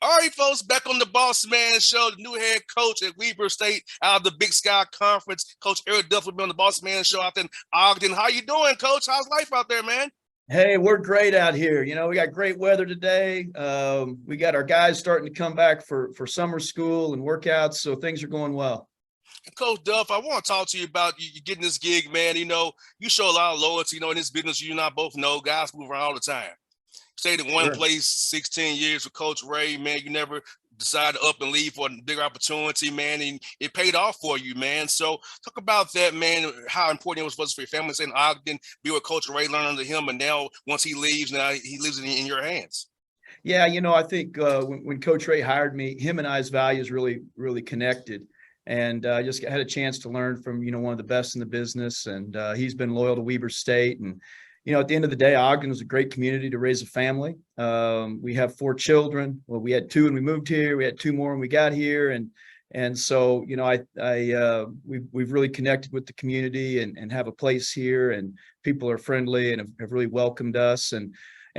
All right, folks, back on the Bossman show, the new head coach at Weber State out of the Big Sky Conference. Coach Eric Duft will be on the Bossman show out in Ogden. How you doing, Coach? How's life out there, man? Hey, we're great out here. We got great weather today. We got our guys starting to come back for summer school and workouts, so things are going well. Coach Duff, I want to talk to you about you getting this gig, man. You show a lot of loyalty, in this business. You and I both know guys move around all the time. Stayed in one Sure. place 16 years with Coach Ray, man. You never decided to up and leave for a bigger opportunity, man, and it paid off for you, man. So talk about that, man, how important it was for your family in Ogden, be with Coach Ray, learn under him, and now once he leaves, now he leaves in your hands. Yeah, I think when Coach Ray hired me, him and I's values really connected. And I just had a chance to learn from, one of the best in the business. And he's been loyal to Weber State. And at the end of the day, Ogden is a great community to raise a family. We have 4 children. Well, we had 2 when we moved here. We had 2 more when we got here, and so we've really connected with the community and have a place here, and people are friendly and have really welcomed us, and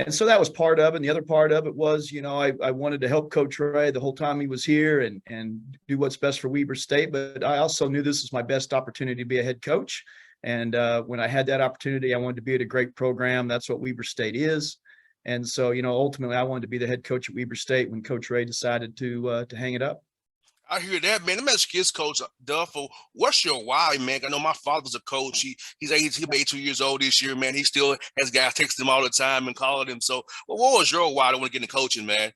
so that was part of it. And the other part of it was, I wanted to help Coach Ray the whole time he was here and do what's best for Weber State, but I also knew this was my best opportunity to be a head coach. And when I had that opportunity, I wanted to be at a great program. That's what Weber State is. And so, ultimately, I wanted to be the head coach at Weber State when Coach Ray decided to hang it up. I hear that, man. Let me ask you this, Coach Duffel. What's your why, man? I know my father's a coach. He'll be 82 years old this year, man. He still has guys texting him all the time and calling him. So, what was your why to want to get into coaching, man?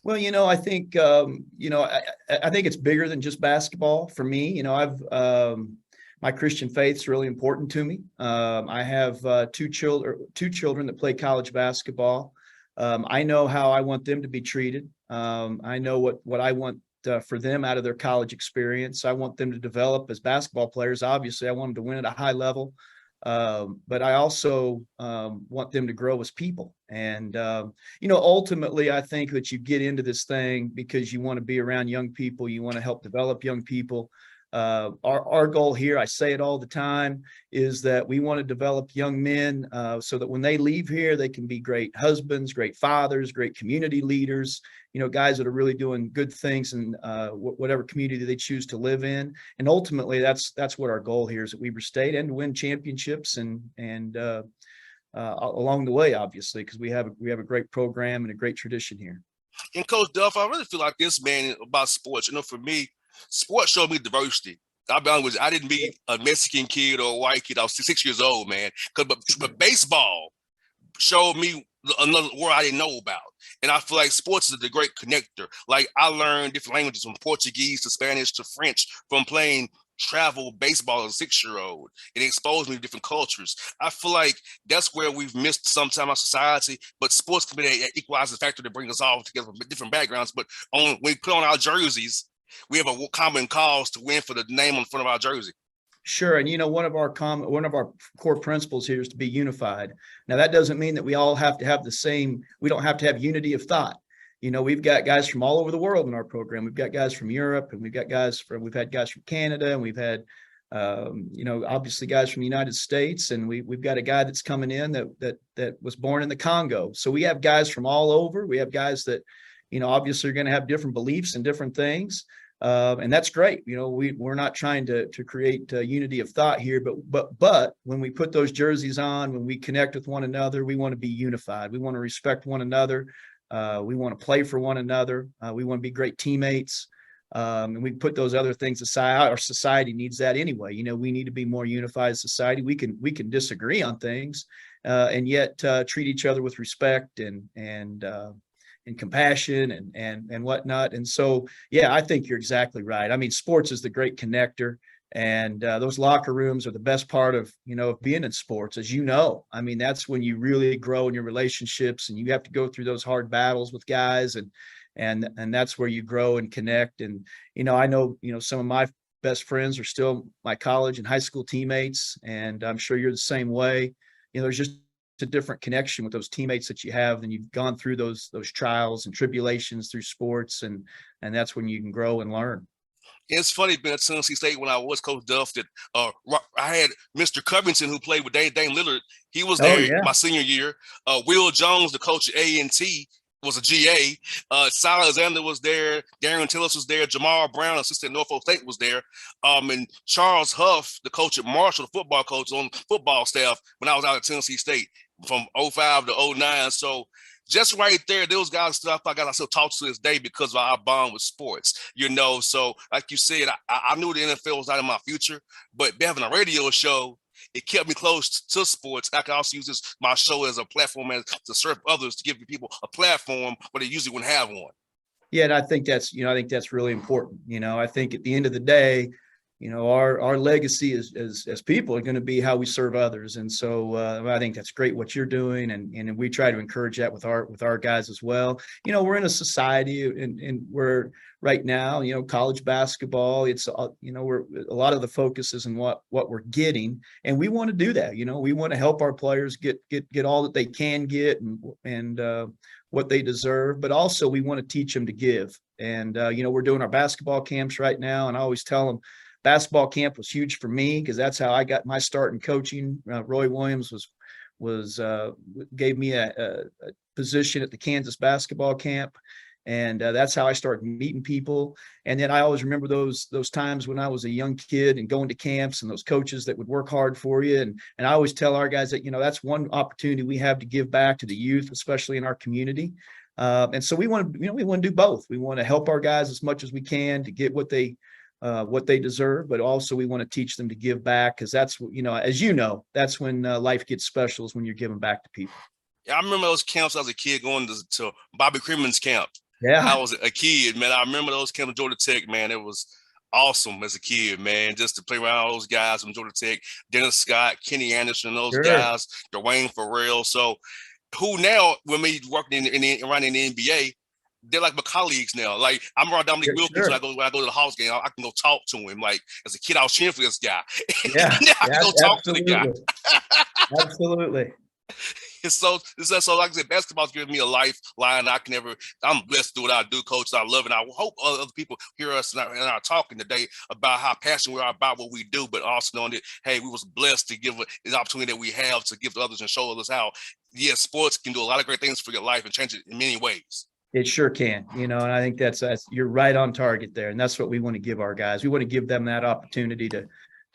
Well, I think I think it's bigger than just basketball for me. I've my Christian faith's really important to me. I have 2 children that play college basketball. I know how I want them to be treated. I know what I want for them out of their college experience. I want them to develop as basketball players. Obviously, I want them to win at a high level, but I also want them to grow as people. And ultimately, I think that you get into this thing because you want to be around young people. You want to help develop young people. Our goal here, I say it all the time, is that we want to develop young men so that when they leave here, they can be great husbands, great fathers, great community leaders, guys that are really doing good things in whatever community they choose to live in. And ultimately, that's what our goal here is at Weber State, and to win championships and along the way, obviously, because we have a great program and a great tradition here. And Coach Duff, I really feel like this, man, about sports. For me, sports showed me diversity. I'll be honest with you, I didn't be a Mexican kid or a white kid. I was 6 years old, man. But baseball showed me another world I didn't know about. And I feel like sports is the great connector. Like, I learned different languages from Portuguese to Spanish to French from playing travel baseball as a 6-year-old. It exposed me to different cultures. I feel like that's where we've missed sometime our society, but sports can be an equalizing factor to bring us all together from different backgrounds. But when we put on our jerseys, we have a common cause to win for the name on the front of our jersey. Sure. And one of our core principles here is to be unified. Now, that doesn't mean that we all have to have we don't have to have unity of thought. We've got guys from all over the world in our program. We've got guys from Europe, and we've had guys from Canada, and we've had obviously guys from the United States, and we've got a guy that's coming in that was born in the Congo. So we have guys from all over. We have guys that, obviously are going to have different beliefs and different things. And that's great. We're not trying to create unity of thought here, but when we put those jerseys on, when we connect with one another, we want to be unified. We want to respect one another. We want to play for one another. We want to be great teammates. And we put those other things aside. Our society needs that anyway. We need to be more unified society. We can disagree on things, and yet treat each other with respect and compassion and whatnot. And so, yeah, I think you're exactly right. I mean, sports is the great connector, and those locker rooms are the best part of being in sports, as you know. I mean, that's when you really grow in your relationships, and you have to go through those hard battles with guys, and that's where you grow and connect. And I know some of my best friends are still my college and high school teammates, and I'm sure you're the same way. There's just a different connection with those teammates that you have, and you've gone through those trials and tribulations through sports, and that's when you can grow and learn. It's funny being at Tennessee State when I was Coach Duff that I had Mr. Covington, who played with Dame Lillard. He was there my senior year. Will Jones, the coach at A&T, was a GA. Sal Alexander was there. Darian Tillis was there. Jamal Brown, assistant Norfolk State, was there. And Charles Huff, the coach at Marshall, the football coach on football staff when I was out at Tennessee State from 05 to 09. So just right there, those guys stuff I still talk to this day because of our bond with sports, you know. So like you said, I knew the NFL was not in my future, but having a radio show, it kept me close to sports. I can also use my show as a platform to serve others, to give people a platform where they usually wouldn't have one. Yeah, and I think that's really important. I think at the end of the day, our legacy as people are going to be how we serve others. And so I think that's great what you're doing. And we try to encourage that with our guys as well. We're in a society and we're right now, college basketball, it's, we're a lot of the focus is in what we're getting. And we want to do that. We want to help our players get all that they can get and what they deserve, but also we want to teach them to give. And, we're doing our basketball camps right now. And I always tell them, basketball camp was huge for me because that's how I got my start in coaching. Roy Williams gave me a position at the Kansas basketball camp, and that's how I started meeting people. And then I always remember those times when I was a young kid and going to camps and those coaches that would work hard for you. And I always tell our guys that that's one opportunity we have to give back to the youth, especially in our community. And so we want to do both. We want to help our guys as much as we can to get what they deserve, but also we want to teach them to give back because that's that's when life gets special, is when you're giving back to people. Yeah, I remember those camps as a kid going to Bobby Creamer's camp. Yeah, I was a kid, man. I remember those camps at Georgia Tech, man. It was awesome as a kid, man, just to play around all those guys from Georgia Tech, Dennis Scott, Kenny Anderson, those guys, Dwayne Farrell. So who now, when me working around in the NBA, they're like my colleagues now. Like I'm around Dominique Wilkins when I go to the Hawks game. I can go talk to him. Like as a kid, I was cheering for this guy. Yeah, I can go talk to the guy. Absolutely. So like I said, basketball's giving me a lifeline. I'm blessed to do what I do, Coach. I love it. And I hope other people hear us and are talking today about how passionate we are about what we do, but also knowing that, hey, we was blessed to give the opportunity that we have to give to others and show others how, yes, sports can do a lot of great things for your life and change it in many ways. It sure can, and I think that's you're right on target there. And that's what we want to give our guys. We want to give them that opportunity to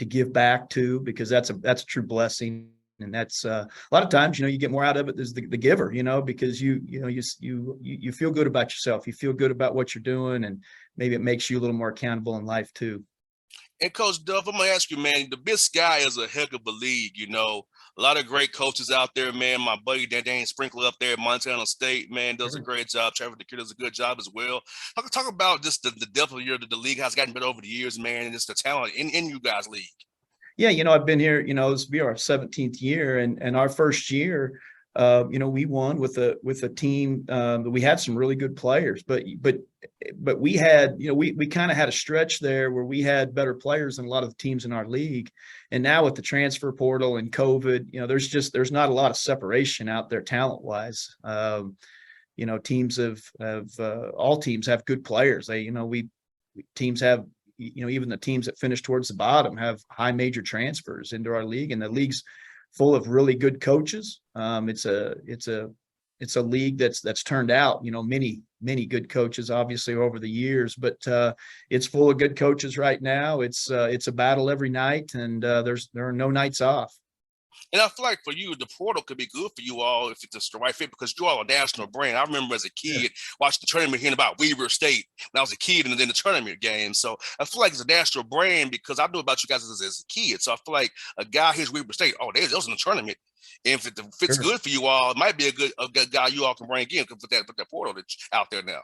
give back to, because that's a true blessing. And that's a lot of times, you get more out of it as the giver, because you feel good about yourself. You feel good about what you're doing, and maybe it makes you a little more accountable in life too. And Coach Duff, I'm going to ask you, man, the Big Sky is a heck of a league, A lot of great coaches out there, man. My buddy Dan Sprinkler up there at Montana State, man, does a great job. Trevor DeCure does a good job as well. I can talk about just the depth of the league has gotten better over the years, man, and just the talent in you guys' league. Yeah, I've been here, this will be our 17th year, and our first year, we won with a team that we had some really good players, but we had, we kind of had a stretch there where we had better players than a lot of the teams in our league. And now with the transfer portal and COVID, there's not a lot of separation out there talent wise. Teams all teams have good players. Teams have, even the teams that finish towards the bottom have high major transfers into our league, and the league's full of really good coaches. It's a league that's turned out, many good coaches, obviously, over the years, but it's full of good coaches right now. It's a battle every night, and there are no nights off. And I feel like for you, the portal could be good for you all if it's the right fit, because you're all a national brand. I remember as a kid watching the tournament, hearing about Weber State when I was a kid, and then the tournament game. So I feel like it's a national brand because I knew about you guys as a kid. So I feel like a guy here's Weber State. Oh, they was in the tournament. And if it fits good for you all, it might be a good guy you all can bring in, put that portal out there now.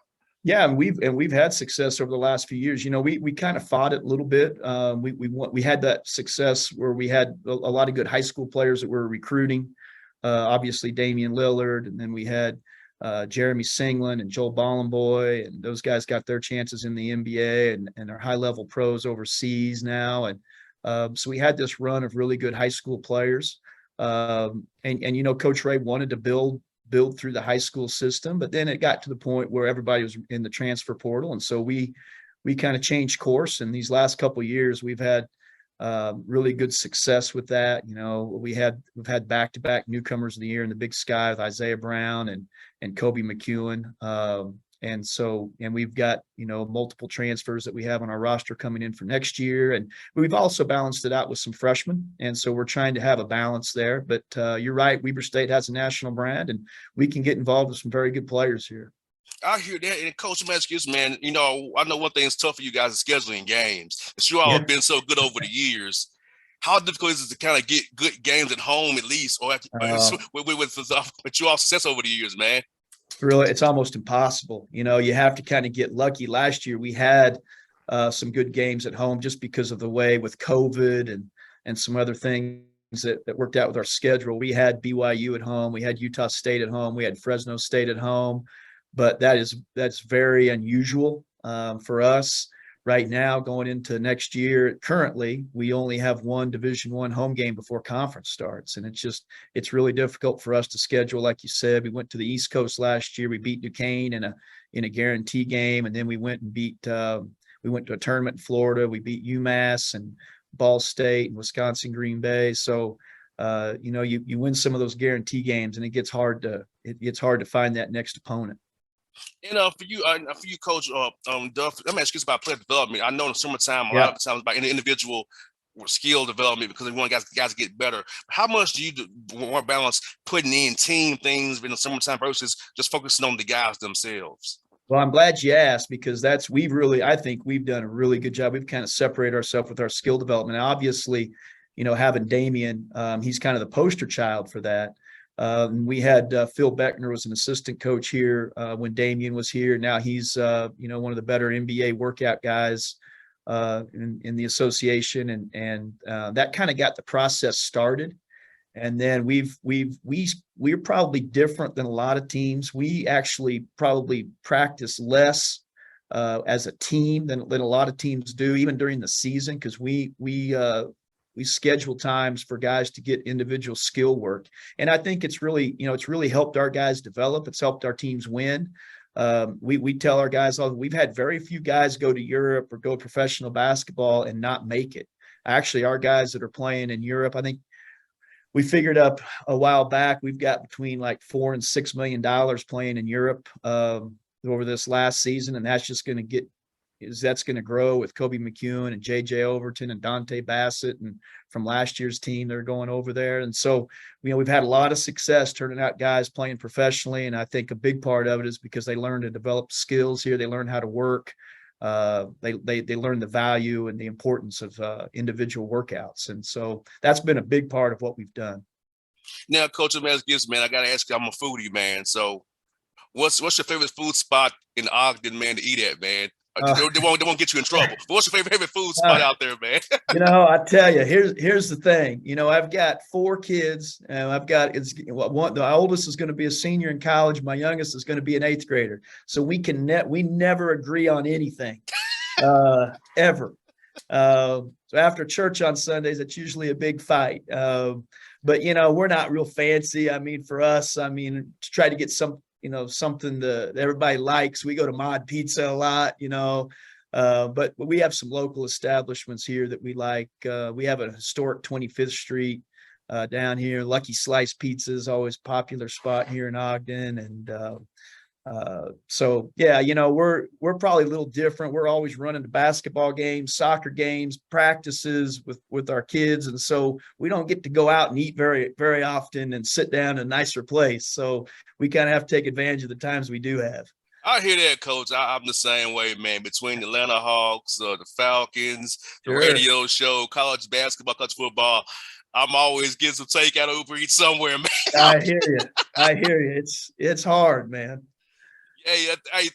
Yeah, and we've had success over the last few years. We kind of fought it a little bit. We had that success where we had a lot of good high school players that were recruiting. Obviously, Damian Lillard, and then we had Jeremy Singland and Joel Bollenboy, and those guys got their chances in the NBA and are high level pros overseas now. And so we had this run of really good high school players. And Coach Ray wanted to build through the high school system, but then it got to the point where everybody was in the transfer portal, and so we kind of changed course. In these last couple of years, we've had really good success with that. You know, we've had back-to-back newcomers of the year in the Big Sky with Isaiah Brown and Kobe McEwen. And we've got, you know, multiple transfers that we have on our roster coming in for next year. And we've also balanced it out with some freshmen. And so we're trying to have a balance there. But you're right, Weber State has a national brand, and we can get involved with some very good players here. I hear that. And Coach Matthews, man, you know, I know one thing is tough for you guys is scheduling games. It's you all have been so good over the years. How difficult is it to kind of get good games at home at least, or with you all success over the years, man? Really, it's almost impossible. You know, you have to kind of get lucky. Last year we had some good games at home just because of the way with COVID and some other things that worked out with our schedule. We had BYU at home, we had Utah State at home, we had Fresno State at home, but that's very unusual for us right now going into next year. Currently, we only have one Division I home game before conference starts, and it's really difficult for us to schedule. Like you said, we went to the East Coast last year. We beat Duquesne in a guarantee game, and then we went to a tournament in Florida. We beat UMass and Ball State and Wisconsin Green Bay. So you know, you win some of those guarantee games, and it gets hard to find that next opponent. And for you, Coach Duff, let me ask you about player development. I know in the summertime, a lot of times about individual skill development because we want guys to get better. How much do you want balance putting in team things in the summertime versus just focusing on the guys themselves? Well, I'm glad you asked, because I think we've done a really good job. We've kind of separated ourselves with our skill development. Obviously, you know, having Damian, he's kind of the poster child for that. We had Phil Beckner was an assistant coach here when Damian was here. Now he's you know, one of the better NBA workout guys in the association, and that kind of got the process started. And then we're probably different than a lot of teams. We actually probably practice less as a team than a lot of teams do, even during the season, because we schedule times for guys to get individual skill work. And I think it's really helped our guys develop. It's helped our teams win. We tell our guys, we've had very few guys go to Europe or go professional basketball and not make it. Actually, our guys that are playing in Europe, I think we figured up a while back, we've got between like $4 and $6 million playing in Europe over this last season. And that's just going to grow with Kobe McEwen and JJ Overton and Dante Bassett, and from last year's team, they're going over there. And so, you know, we've had a lot of success turning out guys playing professionally. And I think a big part of it is because they learn to develop skills here. They learn how to work. They learn the value and the importance of individual workouts. And so that's been a big part of what we've done. Now, Coach Matthews, man, I got to ask you, I'm a foodie, man. So what's your favorite food spot in Ogden, man, to eat at, man? They won't get you in trouble. But what's your favorite food spot out there, man? You know, I tell you, here's the thing. You know, I've got 4 kids, and the oldest is going to be a senior in college. My youngest is going to be an 8th grader. So we never agree on anything, ever. So after church on Sundays, it's usually a big fight. But you know, we're not real fancy. I mean, for us, to try to get something that everybody likes. We go to Mod Pizza a lot, you know, but we have some local establishments here that we like. We have a historic 25th Street down here. Lucky Slice Pizza is always a popular spot here in Ogden. And so, yeah, you know, we're probably a little different. We're always running to basketball games, soccer games, practices with our kids. And so we don't get to go out and eat very, very often and sit down in a nicer place. So we kind of have to take advantage of the times we do have. I hear that, Coach. I'm the same way, man. Between the Atlanta Hawks, the Falcons, the radio show, college basketball, college football, I'm always getting some takeout over eat somewhere, man. I hear you. It's hard, man. Hey,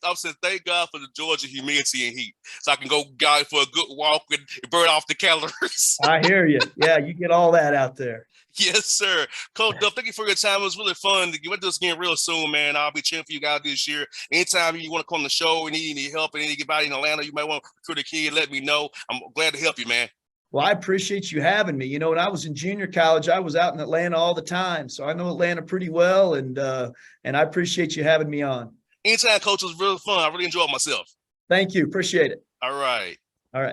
I'm saying thank God for the Georgia humidity and heat, so I can go for a good walk and burn off the calories. I hear you. Yeah, you get all that out there. Yes, sir. Coach Duff, thank you for your time. It was really fun. We'll do this again real soon, man. I'll be cheering for you guys this year. Anytime you want to come on the show and need any help and anybody in Atlanta, you might want to recruit a kid, let me know. I'm glad to help you, man. Well, I appreciate you having me. You know, when I was in junior college, I was out in Atlanta all the time. So I know Atlanta pretty well, and I appreciate you having me on. Anytime, Coach. It was really fun. I really enjoyed myself. Thank you. Appreciate it. All right. All right.